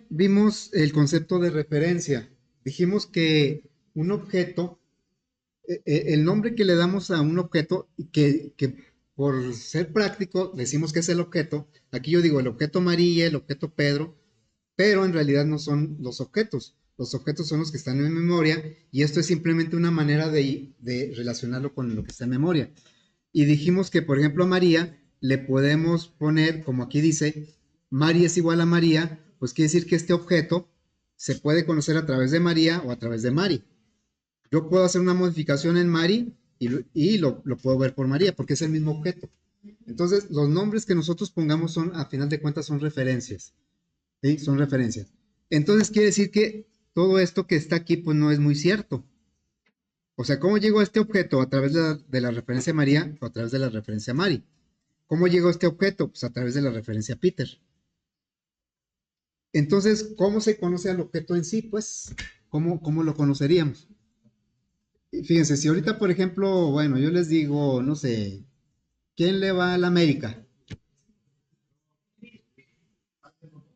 Vimos el concepto de referencia. Dijimos que un objeto, el nombre que le damos a un objeto, que por ser práctico decimos que es el objeto. Aquí yo digo el objeto María, el objeto Pedro, pero en realidad no son los objetos. Los objetos son los que están en memoria y esto es simplemente una manera de relacionarlo con lo que está en memoria. Y dijimos que, por ejemplo, a María le podemos poner, como aquí dice, María es igual a María, pues quiere decir que este objeto se puede conocer a través de María o a través de Mari. Yo puedo hacer una modificación en Mari y lo puedo ver por María, porque es el mismo objeto. Entonces, los nombres que nosotros pongamos son, a final de cuentas, son referencias. ¿Sí? Son referencias. Entonces, quiere decir que todo esto que está aquí, pues no es muy cierto. O sea, ¿cómo llegó a este objeto? ¿A través de la referencia María o a través de la referencia Mari? ¿Cómo llegó este objeto? Pues a través de la referencia Peter. Entonces, ¿cómo se conoce al objeto en sí? Pues, ¿cómo lo conoceríamos? Y fíjense, si ahorita, por ejemplo, bueno, yo les digo, no sé, ¿quién le va a la América?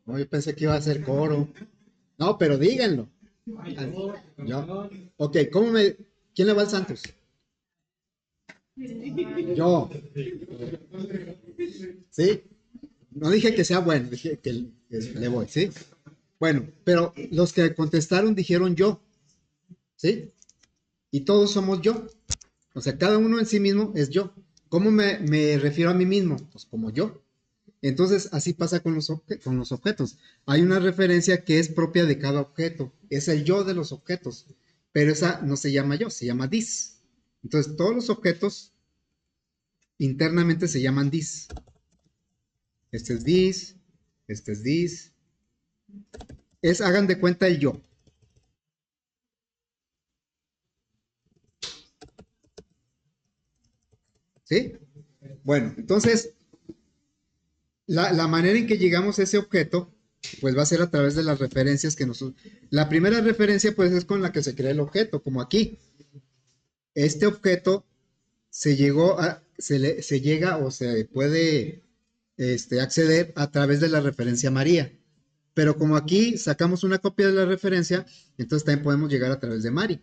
No, yo pensé que iba a ser coro. No, pero díganlo. Yo. Ok, ¿quién le va al Santos? Yo. ¿Sí? No dije que sea bueno, dije que le voy, ¿sí? Bueno, pero los que contestaron dijeron yo, ¿sí? Y todos somos yo. O sea, cada uno en sí mismo es yo. ¿Cómo me refiero a mí mismo? Pues como yo. Entonces, así pasa con los objetos. Hay una referencia que es propia de cada objeto. Es el yo de los objetos. Pero esa no se llama yo, se llama dis. Entonces, todos los objetos internamente se llaman dis. Este es dis, este es dis. Hagan de cuenta el yo. ¿Sí? Bueno, entonces, la manera en que llegamos a ese objeto, pues va a ser a través de las referencias que nosotros... La primera referencia, pues, es con la que se crea el objeto, como aquí. Este objeto se llega o se puede acceder a través de la referencia María. Pero como aquí sacamos una copia de la referencia, entonces también podemos llegar a través de Mari.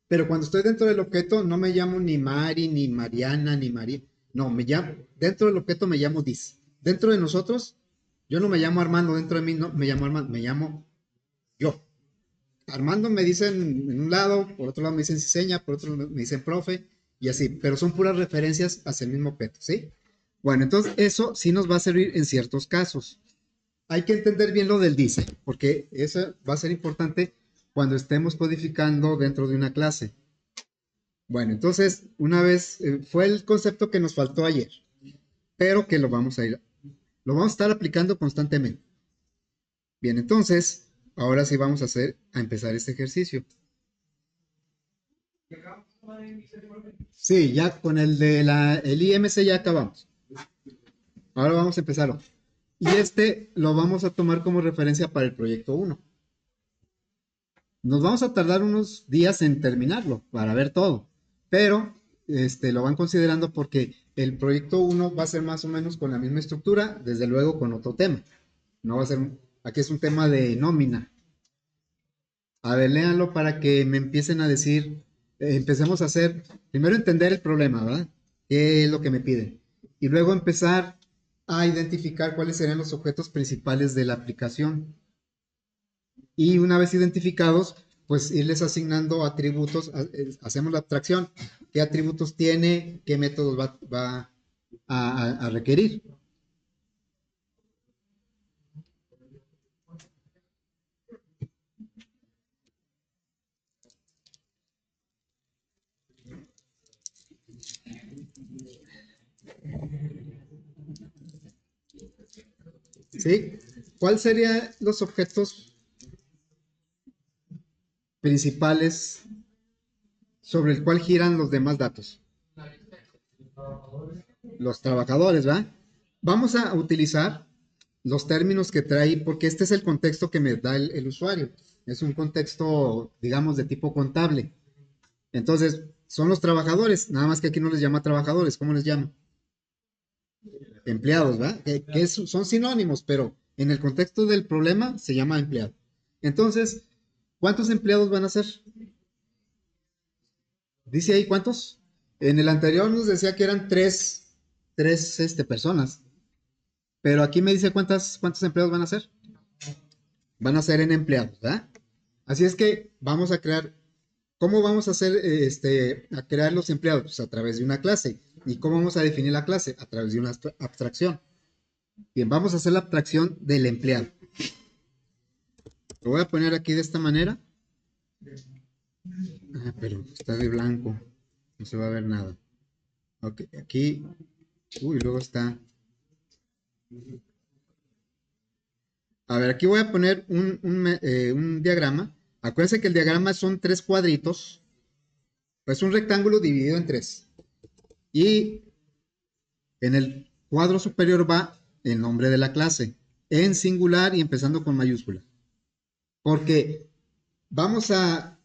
Pero cuando estoy dentro del objeto, no me llamo ni Mari, ni Mariana, ni María. No, dentro del objeto me llamo Dis. Dentro de nosotros, yo no me llamo Armando, dentro de mí no me llamo Armando, me llamo yo. Armando me dicen en un lado, por otro lado me dicen ciseña, por otro me dicen profe, y así, pero son puras referencias hacia el mismo objeto, ¿sí? Bueno, entonces eso sí nos va a servir en ciertos casos. Hay que entender bien lo del dice, porque eso va a ser importante cuando estemos codificando dentro de una clase. Bueno, entonces, una vez, fue el concepto que nos faltó ayer, pero que lo vamos a estar aplicando constantemente. Bien, entonces, ahora sí vamos a empezar este ejercicio. Sí, ya con el IMC ya acabamos. Ahora vamos a empezarlo. Y lo vamos a tomar como referencia para el proyecto 1. Nos vamos a tardar unos días en terminarlo para ver todo, pero lo van considerando porque el proyecto 1 va a ser más o menos con la misma estructura, desde luego con otro tema. No va a ser, aquí es un tema de nómina. A ver, léanlo para que me empiecen a decir, empecemos a hacer, primero entender el problema, ¿verdad? ¿Qué es lo que me piden? Y luego empezar a identificar cuáles serían los objetos principales de la aplicación. Y una vez identificados, pues irles asignando atributos, hacemos la abstracción, qué atributos tiene, qué métodos va a requerir. ¿Sí? ¿Cuáles serían los objetos principales sobre el cual giran los demás datos? Los trabajadores, ¿va? Vamos a utilizar los términos que trae, porque este es el contexto que me da el usuario. Es un contexto, digamos, de tipo contable. Entonces, son los trabajadores, nada más que aquí no les llama trabajadores, ¿cómo les llama? Empleados, ¿va? Que son sinónimos, pero En el contexto del problema se llama empleado. Entonces, ¿cuántos empleados van a ser? Dice ahí cuántos. En el anterior nos decía que eran tres personas. Pero aquí me dice cuántos empleados van a ser. Van a ser en empleados, ¿verdad? Así es que vamos a crear. ¿Cómo vamos a hacer a crear los empleados? Pues a través de una clase. ¿Y cómo vamos a definir la clase? A través de una abstracción. Bien, vamos a hacer la abstracción del empleado. Lo voy a poner aquí de esta manera. Ah, pero está de blanco. No se va a ver nada. Ok, aquí. Uy, luego está. A ver, aquí voy a poner un diagrama. Acuérdense que el diagrama son tres cuadritos. Es un rectángulo dividido en tres. Y en el cuadro superior va el nombre de la clase. En singular y empezando con mayúscula. Porque vamos a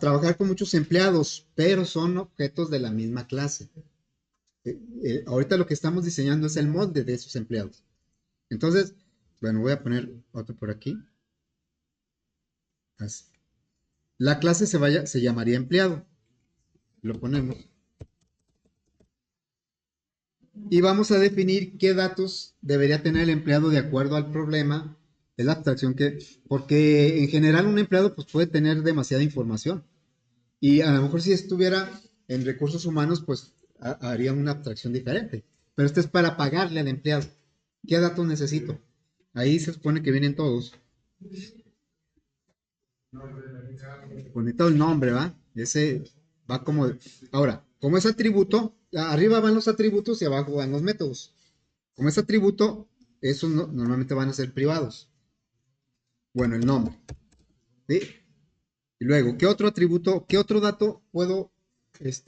trabajar con muchos empleados, pero son objetos de la misma clase. Ahorita lo que estamos diseñando es el molde de esos empleados. Entonces, bueno, voy a poner otro por aquí. Así. La clase se llamaría empleado. Lo ponemos. Y vamos a definir qué datos debería tener el empleado de acuerdo al problema. Es la abstracción porque en general un empleado pues, puede tener demasiada información. Y a lo mejor si estuviera en recursos humanos, pues haría una abstracción diferente. Pero esto es para pagarle al empleado. ¿Qué datos necesito? Ahí se supone que vienen todos. Bonito el nombre, ¿va? Ese va como. Ahora, como es atributo, arriba van los atributos y abajo van los métodos. Como es atributo, esos normalmente van a ser privados. Bueno, el nombre. ¿Sí? Y luego, ¿qué otro atributo, qué otro dato puedo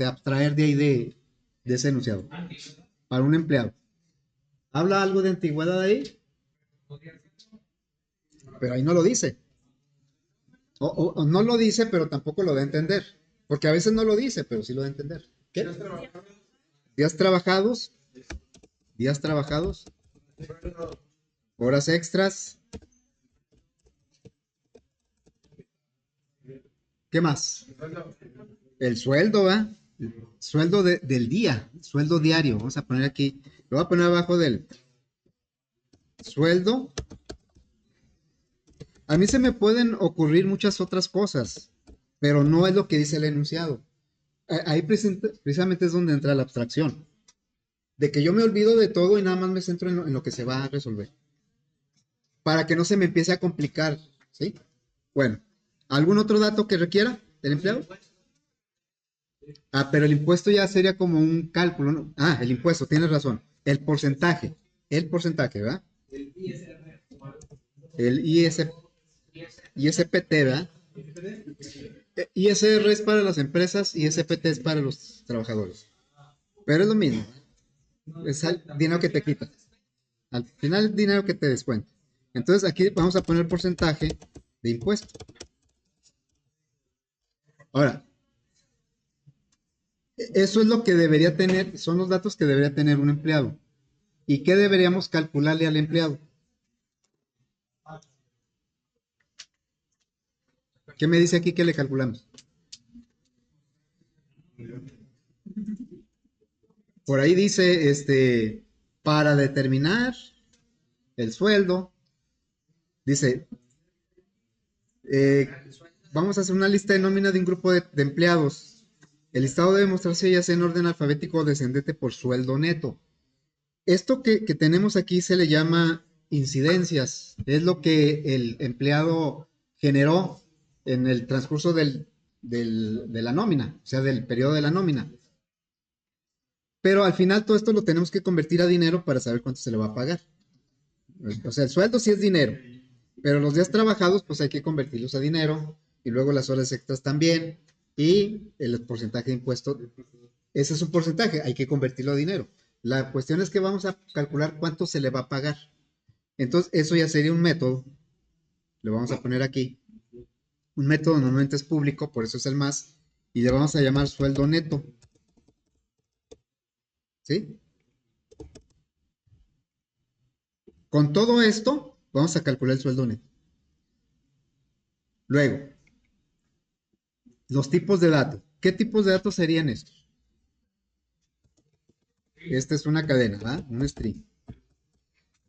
abstraer de ahí de ese enunciado? Para un empleado. ¿Habla algo de antigüedad ahí? Pero ahí no lo dice. O no lo dice, pero tampoco lo da a entender. Porque a veces no lo dice, pero sí lo da a entender. ¿Qué? Días trabajados. Días trabajados. Horas extras. ¿Qué más? El sueldo, ¿va? Sueldo del día. Sueldo diario. Vamos a poner aquí. Lo voy a poner abajo del sueldo. A mí se me pueden ocurrir muchas otras cosas, pero no es lo que dice el enunciado. Ahí precisamente es donde entra la abstracción. De que yo me olvido de todo y nada más me centro en lo que se va a resolver. Para que no se me empiece a complicar, ¿sí? Bueno, ¿algún otro dato que requiera del empleado? Ah, pero el impuesto ya sería como un cálculo, ¿no? Ah, el impuesto, tienes razón. El porcentaje, ¿verdad? El ISPT, ¿verdad? ISR es para las empresas y SPT es para los trabajadores. Pero es lo mismo. Es el dinero que te quita. Al final, el dinero que te descuenta. Entonces, aquí vamos a poner porcentaje de impuesto. Ahora, eso es lo que debería tener, son los datos que debería tener un empleado. ¿Y qué deberíamos calcularle al empleado? ¿Qué me dice aquí que le calculamos? Por ahí dice, para determinar el sueldo, dice, eh, vamos a hacer una lista de nómina de un grupo de empleados. El listado debe mostrarse ya sea en orden alfabético o descendente por sueldo neto. Esto que tenemos aquí se le llama incidencias. Es lo que el empleado generó en el transcurso de la nómina, o sea, del periodo de la nómina. Pero al final todo esto lo tenemos que convertir a dinero para saber cuánto se le va a pagar. O sea, el sueldo sí es dinero, pero los días trabajados pues hay que convertirlos a dinero y luego las horas extras también y el porcentaje de impuesto, ese es un porcentaje, hay que convertirlo a dinero. La cuestión es que vamos a calcular cuánto se le va a pagar. Entonces, eso ya sería un método, lo vamos a poner aquí. Un método normalmente es público, por eso es el más, y le vamos a llamar sueldo neto. ¿Sí? Con todo esto, vamos a calcular el sueldo neto. Luego, los tipos de datos. ¿Qué tipos de datos serían estos? Esta es una cadena, ¿va? Un string.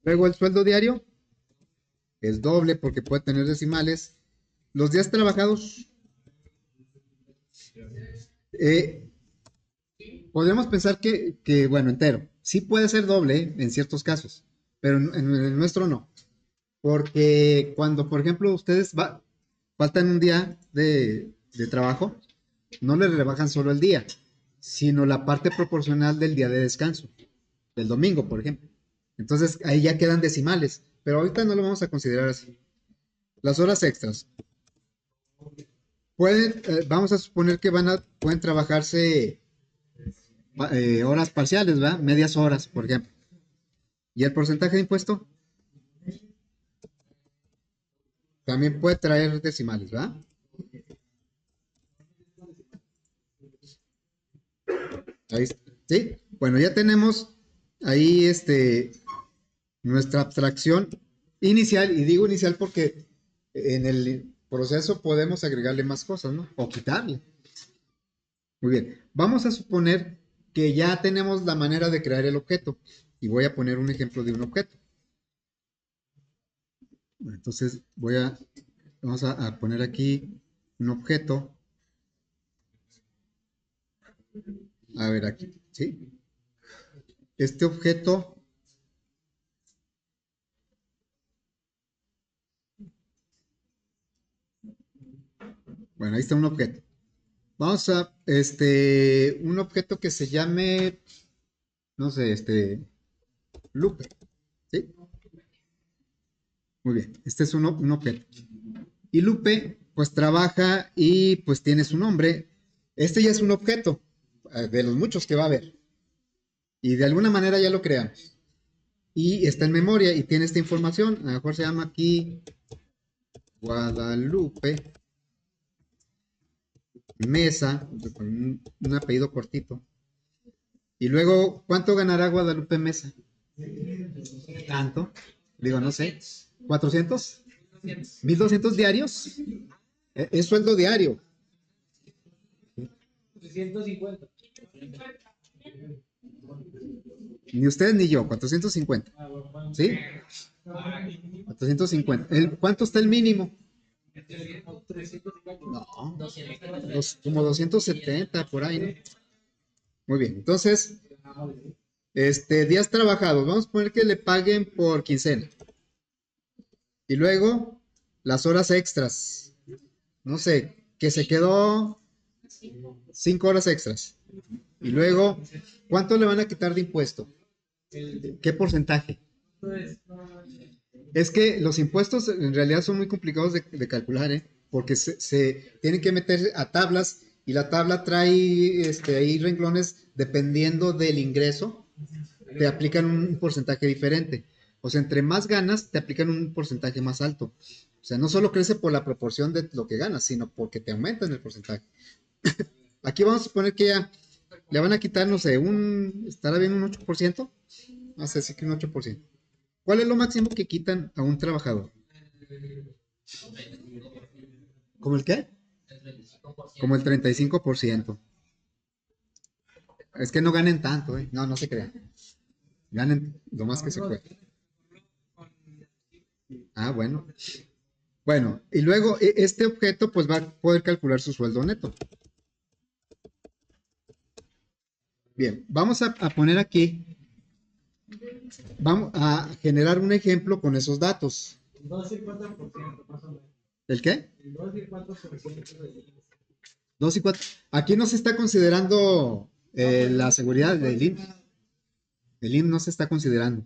Luego el sueldo diario es doble porque puede tener decimales. Los días trabajados, eh, podríamos pensar bueno, entero. Sí puede ser doble en ciertos casos, pero en el nuestro no. Porque cuando, por ejemplo, faltan un día de trabajo, no le rebajan solo el día, sino la parte proporcional del día de descanso, del domingo, por ejemplo. Entonces ahí ya quedan decimales, pero ahorita no lo vamos a considerar así. Las horas extras. Vamos a suponer que pueden trabajarse horas parciales, ¿va? Medias horas, por ejemplo. ¿Y el porcentaje de impuesto? También puede traer decimales, ¿va? Ahí está. ¿Sí? Bueno, ya tenemos ahí nuestra abstracción inicial, y digo inicial porque en el proceso podemos agregarle más cosas, ¿no? O quitarle. Muy bien. Vamos a suponer que ya tenemos la manera de crear el objeto. Y voy a poner un ejemplo de un objeto. Bueno, entonces vamos a poner aquí un objeto. A ver aquí, ¿sí? Este objeto, bueno, ahí está un objeto. Vamos a, un objeto que se llame, no sé, Lupe, ¿sí? Muy bien, este es un objeto. Y Lupe, pues trabaja y pues tiene su nombre. Este ya es un objeto, de los muchos que va a haber. Y de alguna manera ya lo creamos. Y está en memoria y tiene esta información. A lo mejor se llama aquí Guadalupe Mesa, con un apellido cortito. Y luego, ¿cuánto ganará Guadalupe Mesa? ¿Tanto? Digo, no sé. ¿400? ¿1,200 diarios? Es sueldo diario. 350. Ni usted ni yo, 450. ¿Sí? 450. ¿Cuánto está el mínimo? No, como 270 por ahí, ¿no? Muy bien, entonces, días trabajados. Vamos a poner que le paguen por quincena. Y luego, las horas extras. No sé, que se quedó 5 horas extras. Y luego, ¿cuánto le van a quitar de impuesto? ¿Qué porcentaje? Es que los impuestos en realidad son muy complicados de calcular, ¿eh? Porque se tienen que meter a tablas y la tabla trae ahí renglones dependiendo del ingreso, te aplican un porcentaje diferente. O sea, entre más ganas, te aplican un porcentaje más alto. O sea, no solo crece por la proporción de lo que ganas, sino porque te aumentan el porcentaje. Aquí vamos a suponer que ya le van a quitar, no sé, ¿estará bien un 8%? Vamos a decir que un 8%. ¿Cuál es lo máximo que quitan a un trabajador? ¿Como el qué? Como el 35%. Es que no ganen tanto, ¿eh? No, no se crean. Ganen lo más que se pueda. Ah, bueno. Bueno, y luego este objeto pues va a poder calcular su sueldo neto. Bien, vamos a poner aquí, vamos a generar un ejemplo con esos datos. El 12 y 4% más o menos. ¿El qué? El 2 y 4% de 2 y 4. Aquí no se está considerando la seguridad del IMSS. El IMSS no se está considerando.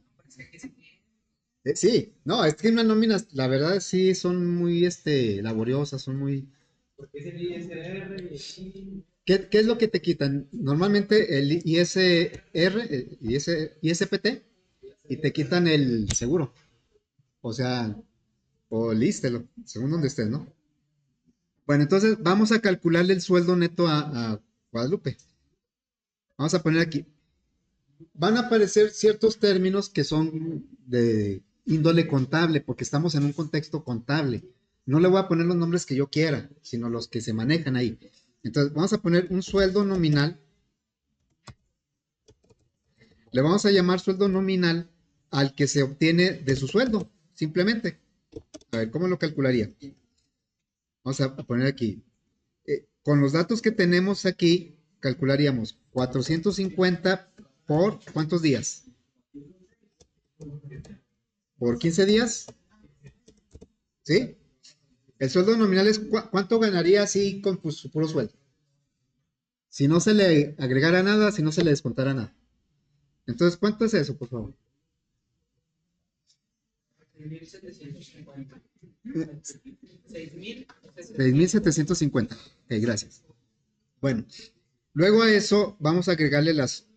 Sí, no, es que unas nóminas, la verdad sí son muy laboriosas, son muy. porque es el ISR y ¿Qué es lo que te quitan? Normalmente el ISR, ISPT, y te quitan el seguro. O sea, o lístelo, según donde estés, ¿no? Bueno, entonces vamos a calcularle el sueldo neto a Guadalupe. Vamos a poner aquí. Van a aparecer ciertos términos que son índole contable, porque estamos en un contexto contable. No le voy a poner los nombres que yo quiera, sino los que se manejan ahí. Entonces, vamos a poner un sueldo nominal. Le vamos a llamar sueldo nominal al que se obtiene de su sueldo, simplemente. A ver, ¿cómo lo calcularía? Vamos a poner aquí. Con los datos que tenemos aquí, calcularíamos 450 por ¿cuántos días? ¿Por 15 días? ¿Sí? El sueldo nominal es cuánto ganaría así con pues, su puro sueldo. Si no se le agregara nada, si no se le descontara nada. Entonces, ¿cuánto es eso, por favor? 6.750. Eh, 6.750. 6,750. Ok, gracias. Bueno, luego a eso vamos a agregarle las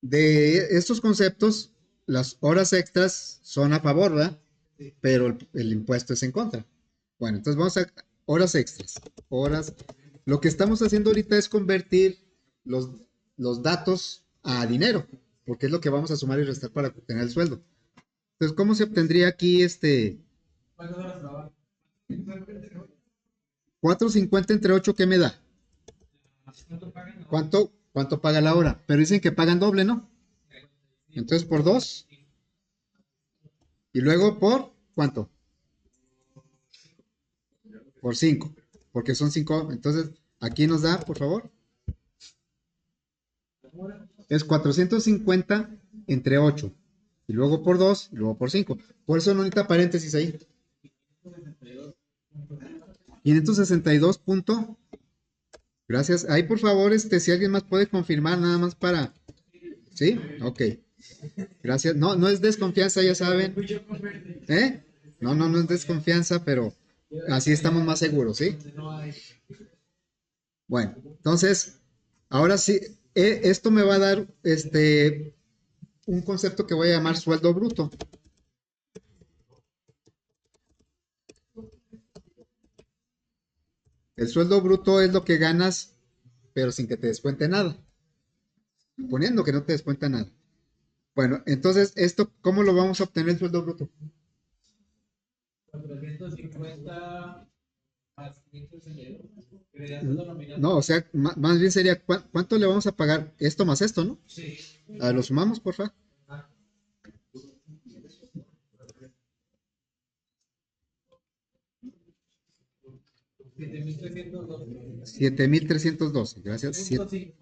de estos conceptos, las horas extras son a favor, ¿verdad? Pero el impuesto es en contra. Bueno, entonces vamos a horas extras. Horas. Lo que estamos haciendo ahorita es convertir los, los datos a dinero, porque es lo que vamos a sumar y restar para obtener el sueldo. Entonces, ¿cómo se obtendría aquí ¿Cuántas horas trabaja? 450 entre 8? ¿Qué me da? ¿Cuánto pagan? ¿Cuánto paga la hora? Pero dicen que pagan doble, ¿no? Entonces, por 2 y luego por ¿cuánto? Por 5, porque son 5. Entonces, aquí nos da, por favor, es 450 entre 8 y luego por 2 y luego por 5. Por eso no necesita paréntesis ahí. 562 punto. Gracias. Ahí, por favor, si alguien más puede confirmar, nada más para. ¿Sí? Ok. Gracias. No, no es desconfianza, ya saben. ¿Eh? No, no, no es desconfianza, pero así estamos más seguros, ¿sí? Bueno, entonces, ahora sí, esto me va a dar un concepto que voy a llamar sueldo bruto. El sueldo bruto es lo que ganas, pero sin que te descuente nada. Suponiendo que no te descuenta nada. Bueno, entonces, ¿cómo lo vamos a obtener el sueldo bruto? 450 más 562. ¿Sería sueldo nominal? No, o sea, más bien sería, ¿cuánto le vamos a pagar? Esto más esto, ¿no? Sí. A lo sumamos, por favor. Ah, 7.312. 7,312, gracias. Punto 5.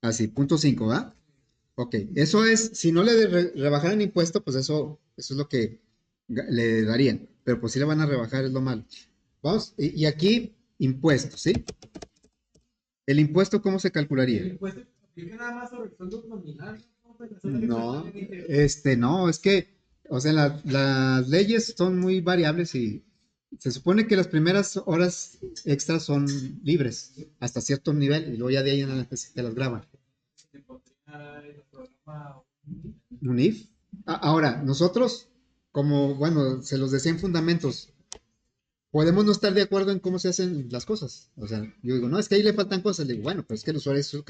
Así, punto 5, ¿va? Ok, eso es, si no le rebajaran impuesto, pues eso es lo que le darían. Pero pues si le van a rebajar, es lo malo. Vamos, y aquí, impuestos, ¿sí? ¿El impuesto cómo se El calcularía? impuesto aplica nada más sobre el sueldo nominal. ¿No? Pues las horas extras No, también dije, no, es que, o sea, las leyes son muy variables y se supone que las primeras horas extras son libres hasta cierto nivel y luego ya de ahí en adelante sí te las graban. se pondría el programa. ¿Un if? Ahora, nosotros, como, bueno, se los decía en fundamentos, podemos no estar de acuerdo en cómo se hacen las cosas. O sea, yo digo, no, es que ahí le faltan cosas. Le digo, bueno, pero es que el usuario es lo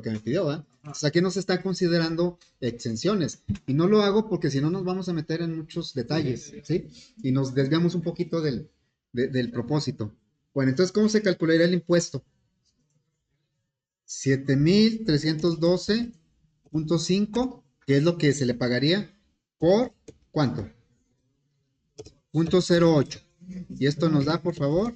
que me pidió, ¿verdad? O sea, aquí no se está considerando exenciones. Y no lo hago porque si no nos vamos a meter en muchos detalles, ¿sí? Y nos desviamos un poquito del propósito. Bueno, entonces, ¿cómo se calcularía el impuesto? 7,312,5, que es lo que se le pagaría por ¿cuánto? 0,08. Y esto nos da, por favor,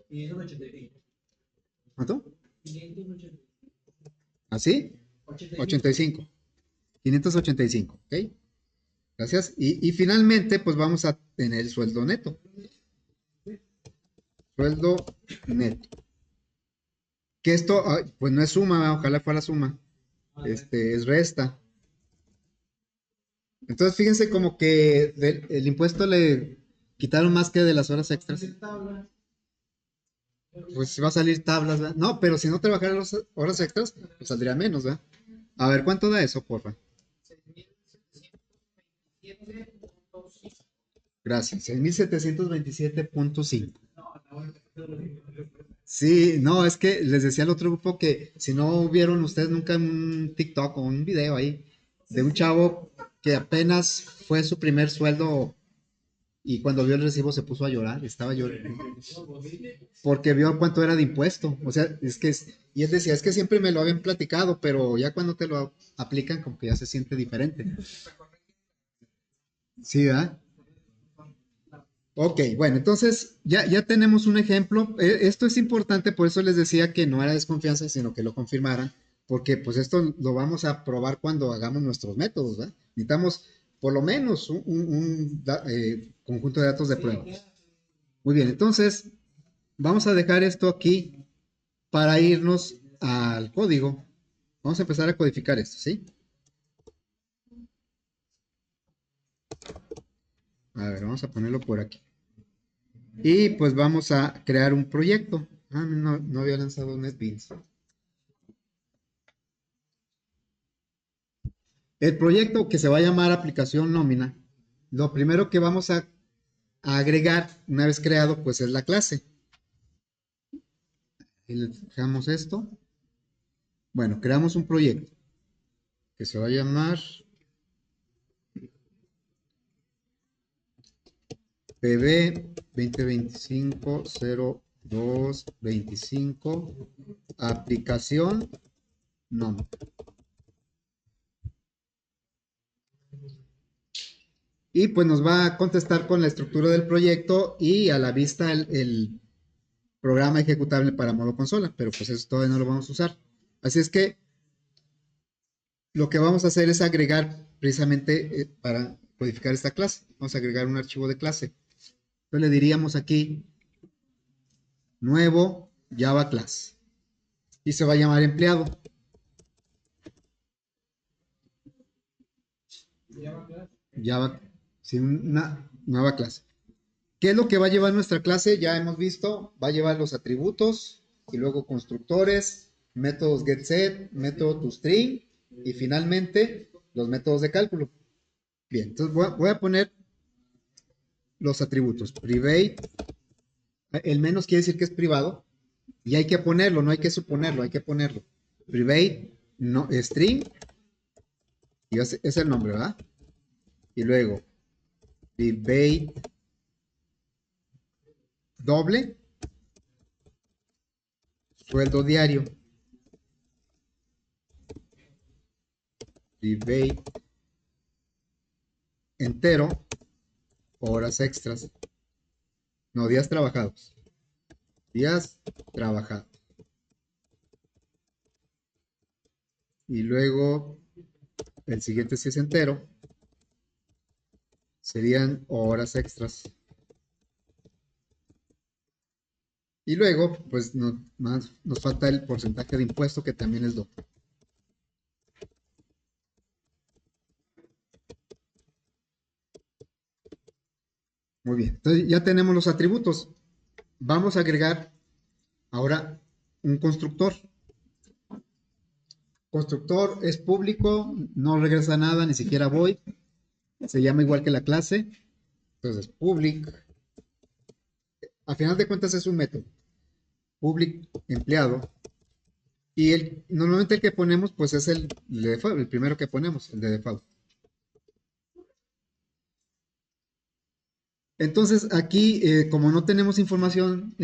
585. ¿cuánto? 585. ¿Así? 85. 85. 585, ¿ok? Gracias. Y finalmente, pues vamos a tener el sueldo neto. Sueldo neto. Que esto, pues no es suma, ojalá fuera suma. Es resta. Entonces, fíjense como que el impuesto le quitaron más que de las horas extras. Pues va a salir tablas, ¿verdad? No, pero si no trabajara las horas extras, pues saldría menos, ¿verdad? A ver, ¿cuánto da eso, porfa? 6.727.5. Gracias. 6,727,5. No, no, Sí, no, es que les decía al otro grupo que si no vieron ustedes nunca un TikTok o un video ahí de un chavo que apenas fue su primer sueldo y cuando vio el recibo se puso a llorar, estaba llorando, porque vio cuánto era de impuesto. O sea, y él decía, es que siempre me lo habían platicado, pero ya cuando te lo aplican como que ya se siente diferente. Sí, ¿verdad? Ok, bueno, entonces ya tenemos un ejemplo. Esto es importante, por eso les decía que no era desconfianza, sino que lo confirmaran, porque pues esto lo vamos a probar cuando hagamos nuestros métodos, ¿verdad? Necesitamos por lo menos un conjunto de datos de prueba. Muy bien, entonces vamos a dejar esto aquí para irnos al código. Vamos a empezar a codificar esto, ¿sí? A ver, vamos a ponerlo por aquí. Y pues vamos a crear un proyecto. Ah, no había lanzado NetBeans. El proyecto que se va a llamar aplicación nómina, lo primero que vamos a agregar una vez creado, pues es la clase. Y le dejamos esto. Bueno, creamos un proyecto que se va a llamar PB 2025-02-25 aplicación nómina. Y pues nos va a contestar con la estructura del proyecto y a la vista el programa ejecutable para modo consola, pero pues eso todavía no lo vamos a usar. Así es que lo que vamos a hacer es agregar precisamente para codificar esta clase. Vamos a agregar un archivo de clase. Entonces le diríamos aquí nuevo Java class y se va a llamar empleado. Java, sin una nueva clase. ¿Qué es lo que va a llevar nuestra clase? Ya hemos visto, va a llevar los atributos y luego constructores, métodos getSet, método toString y finalmente los métodos de cálculo. Bien, entonces voy a poner los atributos. Private, el menos quiere decir que es privado y hay que ponerlo, no hay que suponerlo, hay que ponerlo. Private, no, string, y es el nombre, ¿verdad? Y luego, private doble, sueldo diario. Private entero, horas extras. No, días trabajados. Días trabajados. Y luego, el siguiente si es entero, serían horas extras. Y luego, pues más nos falta el porcentaje de impuesto que también es doble. Muy bien, entonces ya tenemos los atributos. Vamos a agregar ahora un constructor. Constructor es público, no regresa nada, ni siquiera void. Se llama igual que la clase. Entonces, public. A final de cuentas es un método. Public empleado. Y normalmente el que ponemos, pues es el de default, el primero que ponemos, el de default. Entonces aquí, como no tenemos información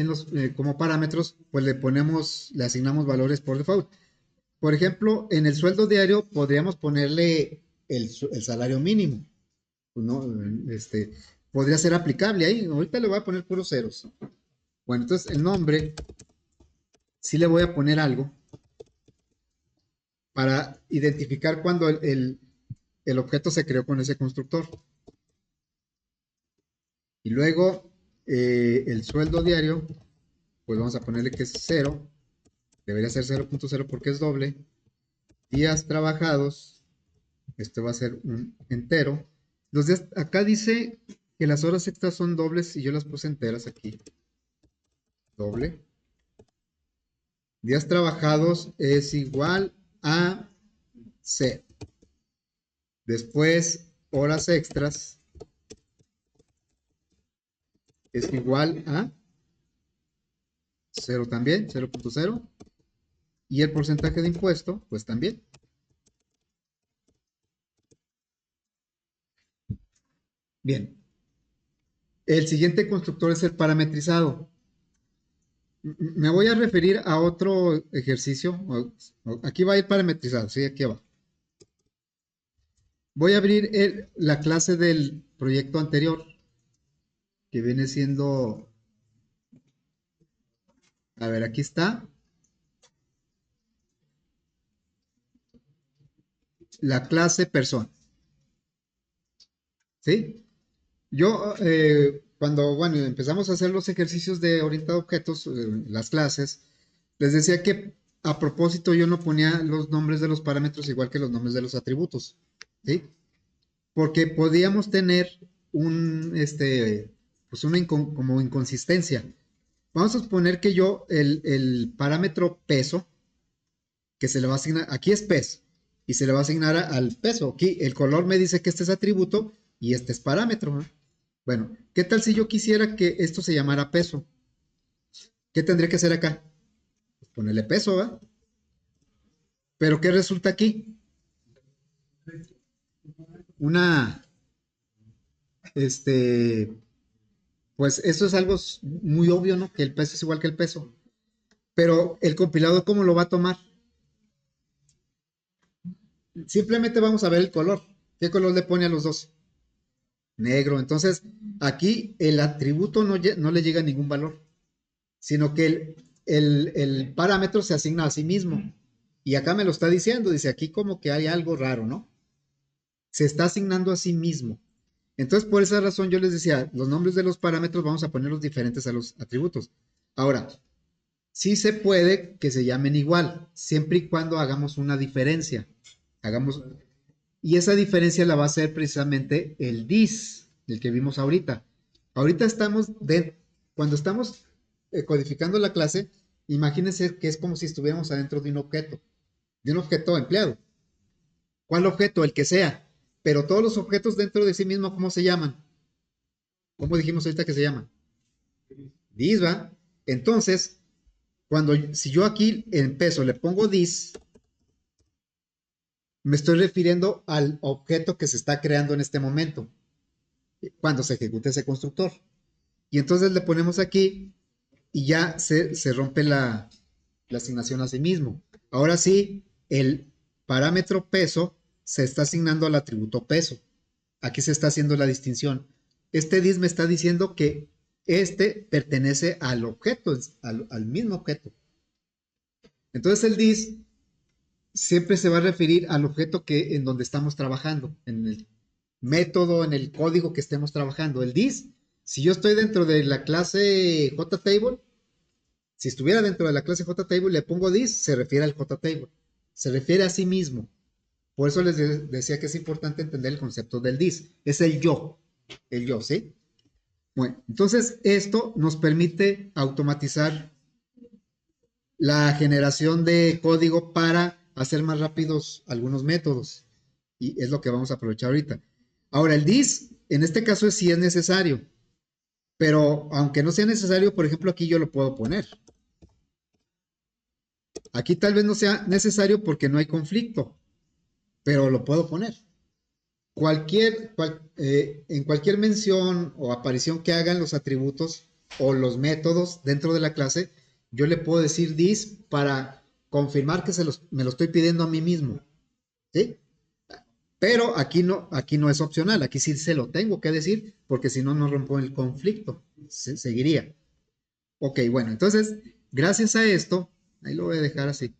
como parámetros, pues le asignamos valores por default. Por ejemplo, en el sueldo diario podríamos ponerle el salario mínimo. ¿No? Podría ser aplicable ahí. Ahorita le voy a poner puros ceros. Bueno, entonces el nombre, sí le voy a poner algo para identificar cuando el objeto se creó con ese constructor. Y luego el sueldo diario, pues vamos a ponerle que es 0. Debería ser 0.0 porque es doble. Días trabajados, esto va a ser un entero. Los días, acá dice que las horas extras son dobles y yo las puse enteras aquí. Doble. Días trabajados es igual a 0. Después, horas extras es igual a 0 también, 0.0. Y el porcentaje de impuesto, pues también. Bien. El siguiente constructor es el parametrizado. Me voy a referir a otro ejercicio. Aquí va a ir parametrizado, sí, aquí va. Voy a abrir la clase del proyecto anterior, que viene siendo, a ver, aquí está, la clase persona, ¿sí? Yo, cuando, bueno, empezamos a hacer los ejercicios de orientado a objetos, las clases, les decía que a propósito yo no ponía los nombres de los parámetros igual que los nombres de los atributos, ¿sí? Porque podíamos tener pues una como inconsistencia. Vamos a suponer que yo el parámetro peso, que se le va a asignar, aquí es peso, y se le va a asignar al peso. Aquí el color me dice que este es atributo y este es parámetro, ¿no? Bueno, ¿qué tal si yo quisiera que esto se llamara peso? ¿Qué tendría que hacer acá? Pues ponerle peso, ¿va? Pero ¿qué resulta aquí? Una, este, pues esto es algo muy obvio, ¿no? Que el peso es igual que el peso. Pero el compilador, ¿cómo lo va a tomar? Simplemente vamos a ver el color. ¿Qué color le pone a los dos? Negro. Entonces, aquí el atributo no le llega a ningún valor, sino que el parámetro se asigna a sí mismo. Y acá me lo está diciendo, dice aquí como que hay algo raro, ¿no? Se está asignando a sí mismo. Entonces, por esa razón yo les decía, los nombres de los parámetros vamos a ponerlos diferentes a los atributos. Ahora, sí se puede que se llamen igual, siempre y cuando hagamos una diferencia. Hagamos, y esa diferencia la va a hacer precisamente el dis, el que vimos ahorita. Ahorita cuando estamos codificando la clase, imagínense que es como si estuviéramos adentro de un objeto empleado. ¿Cuál objeto? El que sea. Pero todos los objetos dentro de sí mismo, ¿cómo se llaman? ¿Cómo dijimos ahorita que se llaman? Dis, ¿va? Entonces, si yo aquí en peso le pongo dis, me estoy refiriendo al objeto que se está creando en este momento, cuando se ejecute ese constructor. Y entonces le ponemos aquí y ya se rompe la asignación a sí mismo. Ahora sí, el parámetro peso se está asignando al atributo peso. Aquí se está haciendo la distinción. Este dis me está diciendo que este pertenece al objeto, al mismo objeto. Entonces el dis siempre se va a referir al objeto en donde estamos trabajando, en el método, en el código que estemos trabajando. El dis, si yo estoy dentro de la clase JTable, si estuviera dentro de la clase JTable, le pongo dis, se refiere al JTable, se refiere a sí mismo. Por eso les decía que es importante entender el concepto del dis. Es el yo, ¿sí? Bueno, entonces esto nos permite automatizar la generación de código para hacer más rápidos algunos métodos. Y es lo que vamos a aprovechar ahorita. Ahora, el dis, en este caso sí es necesario, pero aunque no sea necesario, por ejemplo, aquí yo lo puedo poner. Aquí tal vez no sea necesario porque no hay conflicto, pero lo puedo poner. En cualquier mención o aparición que hagan los atributos o los métodos dentro de la clase, yo le puedo decir this para confirmar que me lo estoy pidiendo a mí mismo, ¿sí? Pero aquí no es opcional, aquí sí se lo tengo que decir, porque si no, no rompo el conflicto, seguiría. Ok, bueno, entonces, gracias a esto, ahí lo voy a dejar así.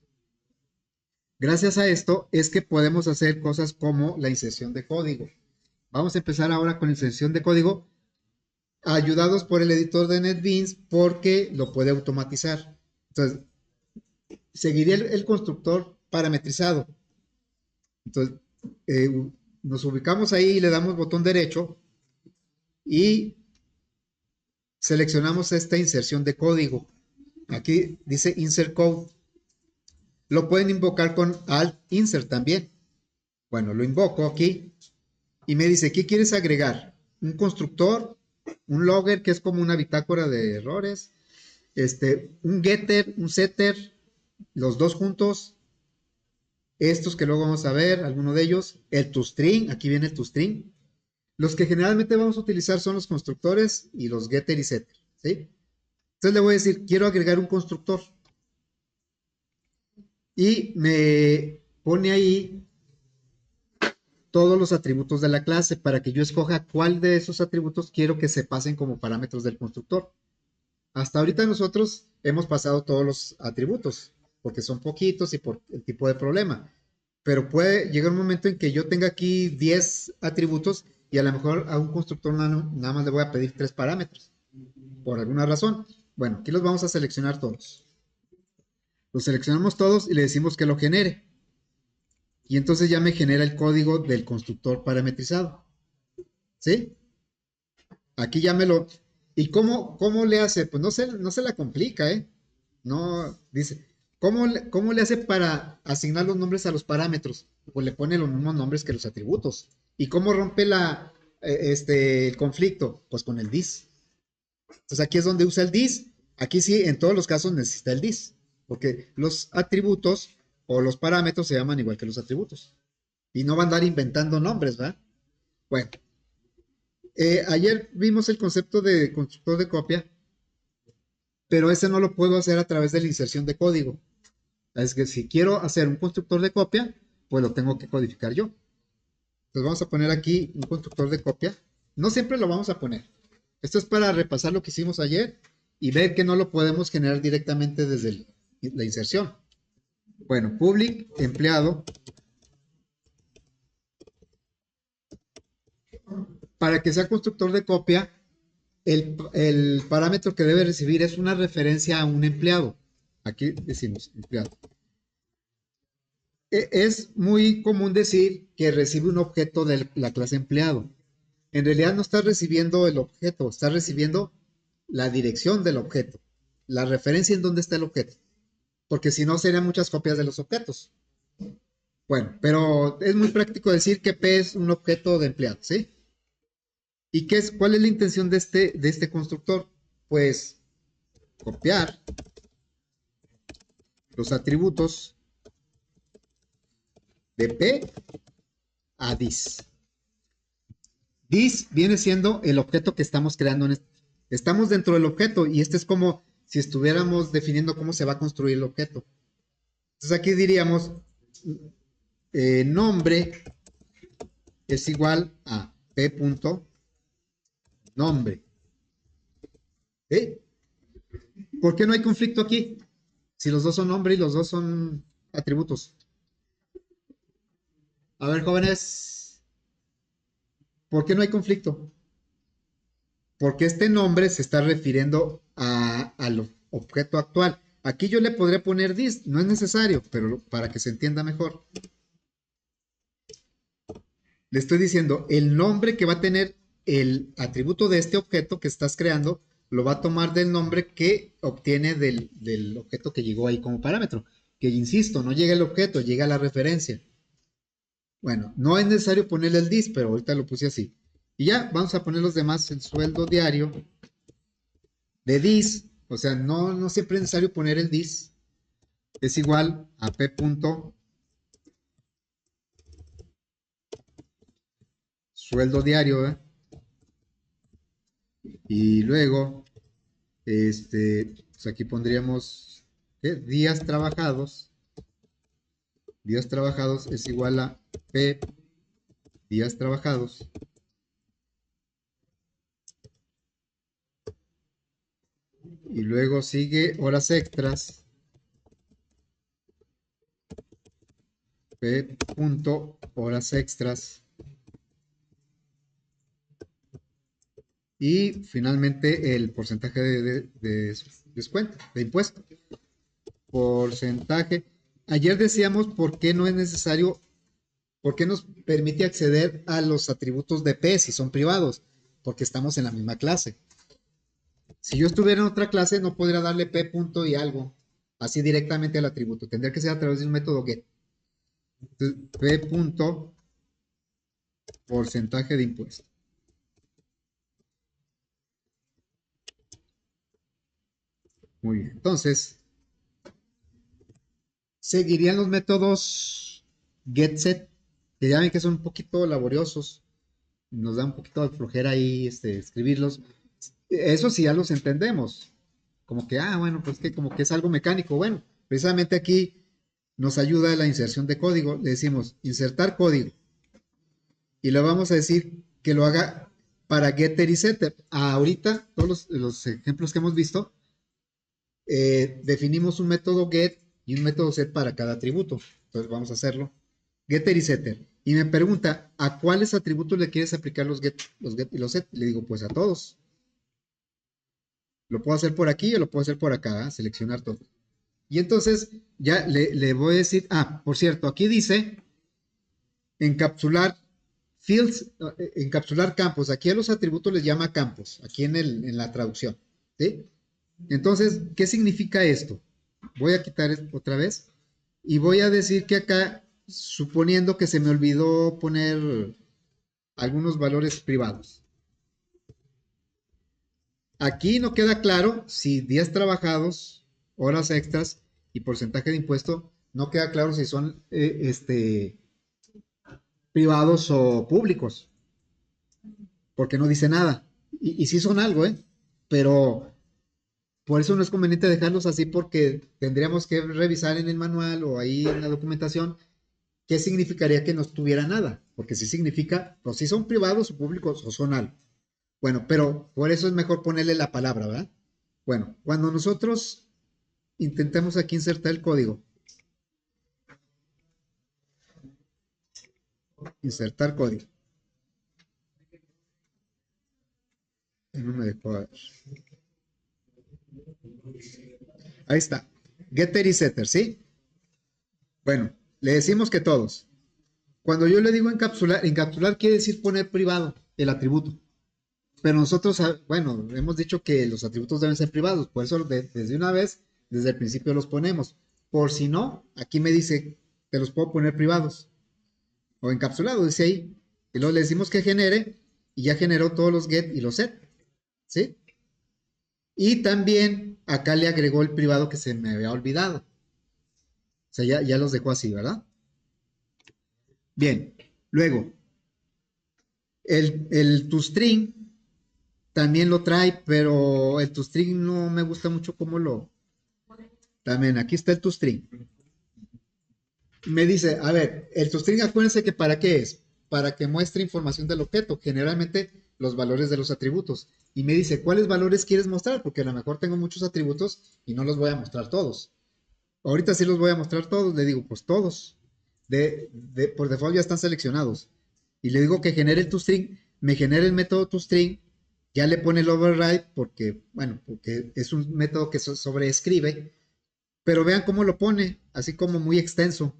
Gracias a esto es que podemos hacer cosas como la inserción de código. Vamos a empezar ahora con la inserción de código, ayudados por el editor de NetBeans porque lo puede automatizar. Entonces, seguiría el constructor parametrizado. Entonces, eh, nos ubicamos ahí y le damos botón derecho y seleccionamos esta inserción de código. Aquí dice Insert Code. Lo pueden invocar con Alt Insert también. Bueno, lo invoco aquí y me dice, ¿qué quieres agregar? Un constructor, un logger que es como una bitácora de errores, un getter, un setter, los dos juntos, estos que luego vamos a ver, alguno de ellos, el toString, aquí viene el toString. Los que generalmente vamos a utilizar son los constructores y los getter y setter, ¿sí? Entonces le voy a decir, quiero agregar un constructor. Y me pone ahí todos los atributos de la clase para que yo escoja cuál de esos atributos quiero que se pasen como parámetros del constructor. Hasta ahorita nosotros hemos pasado todos los atributos, porque son poquitos y por el tipo de problema. Pero puede llegar un momento en que yo tenga aquí 10 atributos y a lo mejor a un constructor nada más le voy a pedir 3 parámetros, por alguna razón. Bueno, aquí los vamos a seleccionar todos. Los seleccionamos todos y le decimos que lo genere. Y entonces ya me genera el código del constructor parametrizado. ¿Sí? Aquí ya me lo... ¿Y cómo le hace? Pues no se la complica, ¿eh? No, dice, cómo le hace para asignar los nombres a los parámetros? Pues le pone los mismos nombres que los atributos. ¿Y cómo rompe el conflicto? Pues con el this. Entonces aquí es donde usa el this. Aquí sí, en todos los casos necesita el this. Porque los atributos o los parámetros se llaman igual que los atributos. Y no va a andar inventando nombres, ¿verdad? Bueno, ayer vimos el concepto de constructor de copia, pero ese no lo puedo hacer a través de la inserción de código. Es que si quiero hacer un constructor de copia, pues lo tengo que codificar yo. Entonces vamos a poner aquí un constructor de copia. No siempre lo vamos a poner. Esto es para repasar lo que hicimos ayer y ver que no lo podemos generar directamente desde la inserción. Bueno, public empleado. Para que sea constructor de copia, el parámetro que debe recibir es una referencia a un empleado. Aquí decimos empleado. Es muy común decir que recibe un objeto de la clase empleado. En realidad no está recibiendo el objeto, está recibiendo la dirección del objeto, la referencia en dónde está el objeto, porque si no serían muchas copias de los objetos. Bueno, pero es muy práctico decir que P es un objeto de empleado, ¿sí? ¿Y cuál es la intención de este constructor? Pues copiar los atributos de P a dis. Dis viene siendo el objeto que estamos creando. Estamos dentro del objeto y este es como si estuviéramos definiendo cómo se va a construir el objeto. Entonces aquí diríamos nombre es igual a p.nombre. ¿Sí? ¿Por qué no hay conflicto aquí? Si los dos son nombre y los dos son atributos. A ver, jóvenes, ¿por qué no hay conflicto? Porque este nombre se está refiriendo al objeto actual. Aquí yo le podría poner this, no es necesario, pero para que se entienda mejor. Le estoy diciendo, el nombre que va a tener el atributo de este objeto que estás creando, lo va a tomar del nombre que obtiene del objeto que llegó ahí como parámetro. Que insisto, no llega el objeto, llega la referencia. Bueno, no es necesario ponerle el dis, pero ahorita lo puse así. Y ya, vamos a poner los demás, el sueldo diario de dis, o sea, no siempre es necesario poner el dis, es igual a p punto sueldo diario, ¿eh? Y luego, pues aquí pondríamos ¿qué? Días trabajados es igual a p días trabajados y luego sigue horas extras p punto horas extras y finalmente el porcentaje de descuento, de impuesto. Porcentaje. Ayer decíamos por qué no es necesario, por qué nos permite acceder a los atributos de P si son privados, porque estamos en la misma clase. Si yo estuviera en otra clase, no podría darle P punto y algo, así directamente al atributo. Tendría que ser a través de un método get. Entonces, P punto porcentaje de impuesto. Muy bien. Entonces, seguirían los métodos getSet, que ya ven que son un poquito laboriosos. Nos da un poquito de flojera ahí escribirlos. Eso sí, ya los entendemos. Como que, bueno, pues que como que es algo mecánico. Bueno, precisamente aquí nos ayuda la inserción de código. Le decimos insertar código. Y le vamos a decir que lo haga para getter y setter. Ahorita, todos los ejemplos que hemos visto, definimos un método get y un método set para cada atributo. Entonces vamos a hacerlo. Getter y setter. Y me pregunta, ¿a cuáles atributos le quieres aplicar los get y los set? Le digo, pues a todos. Lo puedo hacer por aquí o lo puedo hacer por acá, seleccionar todo. Y entonces ya le voy a decir, por cierto, aquí dice encapsular fields, encapsular campos. Aquí a los atributos les llama campos, aquí en la traducción. ¿Sí? Entonces, ¿qué significa esto? Voy a quitar otra vez y voy a decir que acá, suponiendo que se me olvidó poner algunos valores privados. Aquí no queda claro si días trabajados, horas extras y porcentaje de impuesto, no queda claro si son privados o públicos, porque no dice nada. Y sí son algo, ¿eh? Pero por eso no es conveniente dejarlos así porque tendríamos que revisar en el manual o ahí en la documentación qué significaría que no tuviera nada. Porque si significa, pues si son privados o públicos o son algo. Bueno, pero por eso es mejor ponerle la palabra, ¿verdad? Bueno, cuando nosotros intentemos aquí insertar el código, insertar código, no me dejó ver. Ahí está, getter y setter, ¿sí? Bueno, le decimos que todos. Cuando yo le digo encapsular quiere decir poner privado el atributo. Pero nosotros, bueno, hemos dicho que los atributos deben ser privados, por eso desde una vez, desde el principio los ponemos. Por si no, aquí me dice, te los puedo poner privados o encapsulados, dice ahí. Y luego le decimos que genere y ya generó todos los get y los set, ¿sí? Y también acá le agregó el privado que se me había olvidado. O sea, ya los dejó así, ¿verdad? Bien, luego, el toString también lo trae, pero el toString no me gusta mucho cómo lo... También, aquí está el toString. Me dice, a ver, el toString, acuérdense que para qué es, para que muestre información del objeto, generalmente los valores de los atributos. Y me dice, ¿cuáles valores quieres mostrar? Porque a lo mejor tengo muchos atributos y no los voy a mostrar todos. Ahorita sí los voy a mostrar todos, le digo, pues todos. Por default ya están seleccionados. Y le digo que genere el toString, me genera el método toString, ya le pone el override porque, bueno, porque es un método que sobreescribe, pero vean cómo lo pone, así como muy extenso.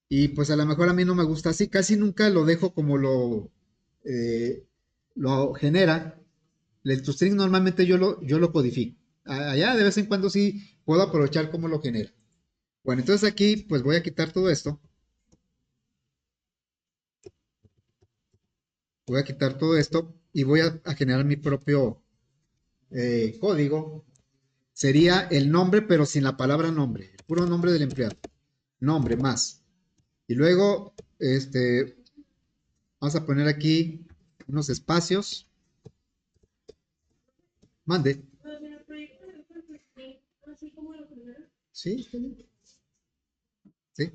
Y pues a lo mejor a mí no me gusta así, casi nunca lo dejo como eh, lo genera. El toString normalmente yo lo codifico. Allá de vez en cuando sí puedo aprovechar cómo lo genera. Bueno, entonces aquí pues voy a quitar todo esto. Voy a quitar todo esto y voy a generar mi propio código. Sería el nombre pero sin la palabra nombre. El puro nombre del empleado. Nombre más. Y luego, vamos a poner aquí unos espacios. Mande. Sí, está bien. Sí.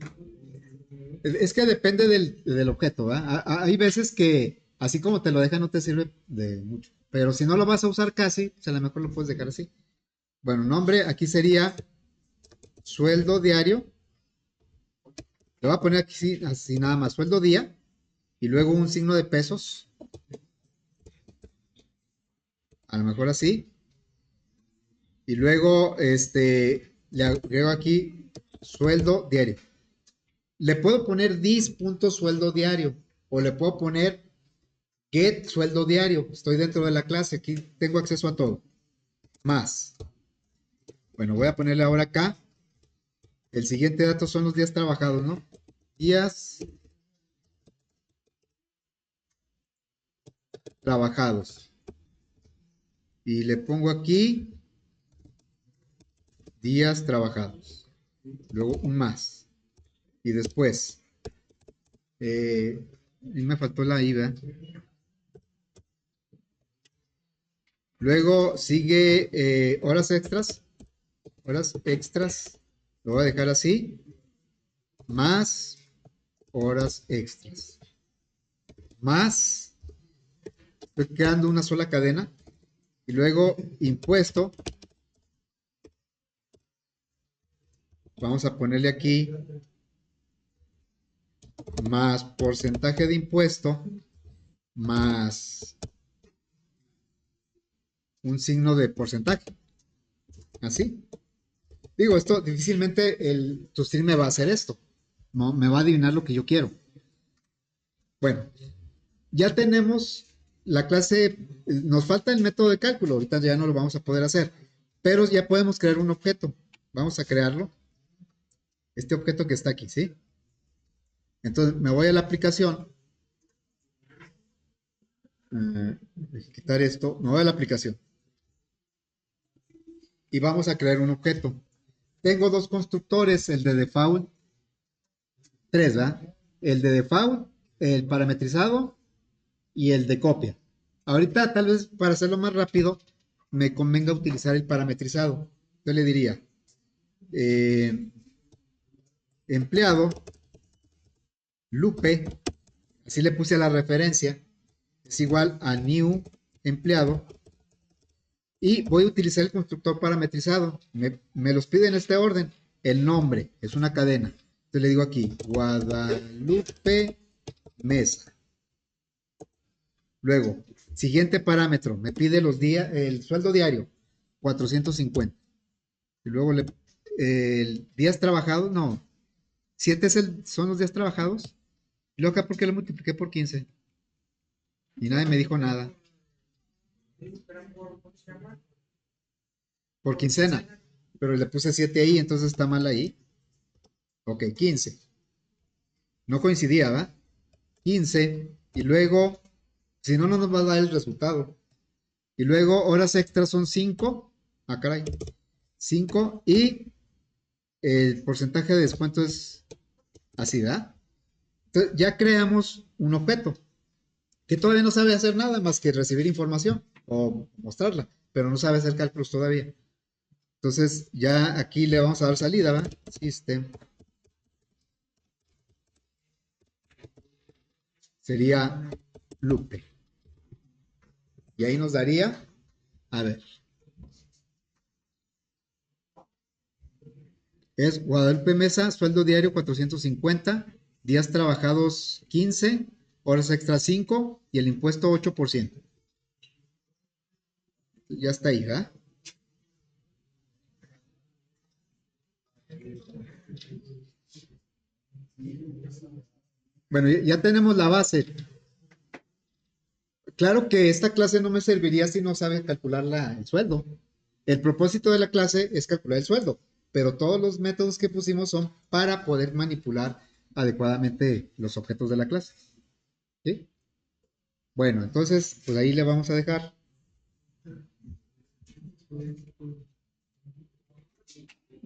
Es que depende del objeto, ¿verdad? Hay veces que así como te lo deja no te sirve de mucho. Pero si no lo vas a usar casi, pues a lo mejor lo puedes dejar así. Bueno, nombre aquí sería sueldo diario. Le voy a poner aquí así nada más, sueldo día. Y luego un signo de pesos. A lo mejor así. Y luego le agrego aquí sueldo diario. Le puedo poner dis.sueldo diario. O le puedo poner get sueldo diario. Estoy dentro de la clase. Aquí tengo acceso a todo. Más. Bueno, voy a ponerle ahora acá. El siguiente dato son los días trabajados, ¿no? Días trabajados. Y le pongo aquí. días trabajados. Luego un más. Y después, me faltó la IVA. Luego sigue horas extras. Horas extras. Lo voy a dejar así. Más horas extras. Más. Estoy creando una sola cadena. Y luego impuesto. Vamos a ponerle aquí más porcentaje de impuesto más un signo de porcentaje. Así. Digo, esto difícilmente el TuStream me va a hacer esto. No, me va a adivinar lo que yo quiero. Bueno, ya tenemos la clase, nos falta el método de cálculo, ahorita ya no lo vamos a poder hacer, pero ya podemos crear un objeto. Vamos a crearlo. Este objeto que está aquí, ¿sí? Entonces me voy a la aplicación. Quitar esto. Me voy a la aplicación. Y vamos a crear un objeto. Tengo dos constructores, el de default, tres, ¿verdad? El de default, el parametrizado y el de copia. Ahorita, tal vez para hacerlo más rápido, me convenga utilizar el parametrizado. Yo le diría, empleado, Lupe, así le puse a la referencia, es igual a new empleado, y voy a utilizar el constructor parametrizado. Me los pide en este orden. El nombre es una cadena. Entonces le digo aquí, Guadalupe Mesa. Luego, siguiente parámetro, me pide los días, el sueldo diario, 450. Y luego días trabajados, no, 7 son los días trabajados. Y luego acá, ¿por qué lo multipliqué por 15? Y nadie me dijo nada. Por quincena. Pero le puse 7 ahí, entonces está mal ahí. Ok, 15. No coincidía, ¿va? 15. Y luego, si no, no nos va a dar el resultado. Y luego, horas extras son 5. Ah, caray. 5. Y el porcentaje de descuento es así, ¿verdad? Entonces, ya creamos un objeto que todavía no sabe hacer nada más que recibir información o mostrarla, pero no sabe hacer cálculos todavía. Entonces, ya aquí le vamos a dar salida, ¿verdad? System. Sería Lupe. Y ahí nos daría, a ver, es Guadalupe Mesa, sueldo diario 450, días trabajados 15, horas extras 5 y el impuesto 8%. Ya está ahí, ¿verdad? Bueno, ya tenemos la base. Claro que esta clase no me serviría si no sabe calcular el sueldo. El propósito de la clase es calcular el sueldo, pero todos los métodos que pusimos son para poder manipular adecuadamente los objetos de la clase. ¿Sí? Bueno, entonces, pues ahí le vamos a dejar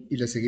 y le seguimos.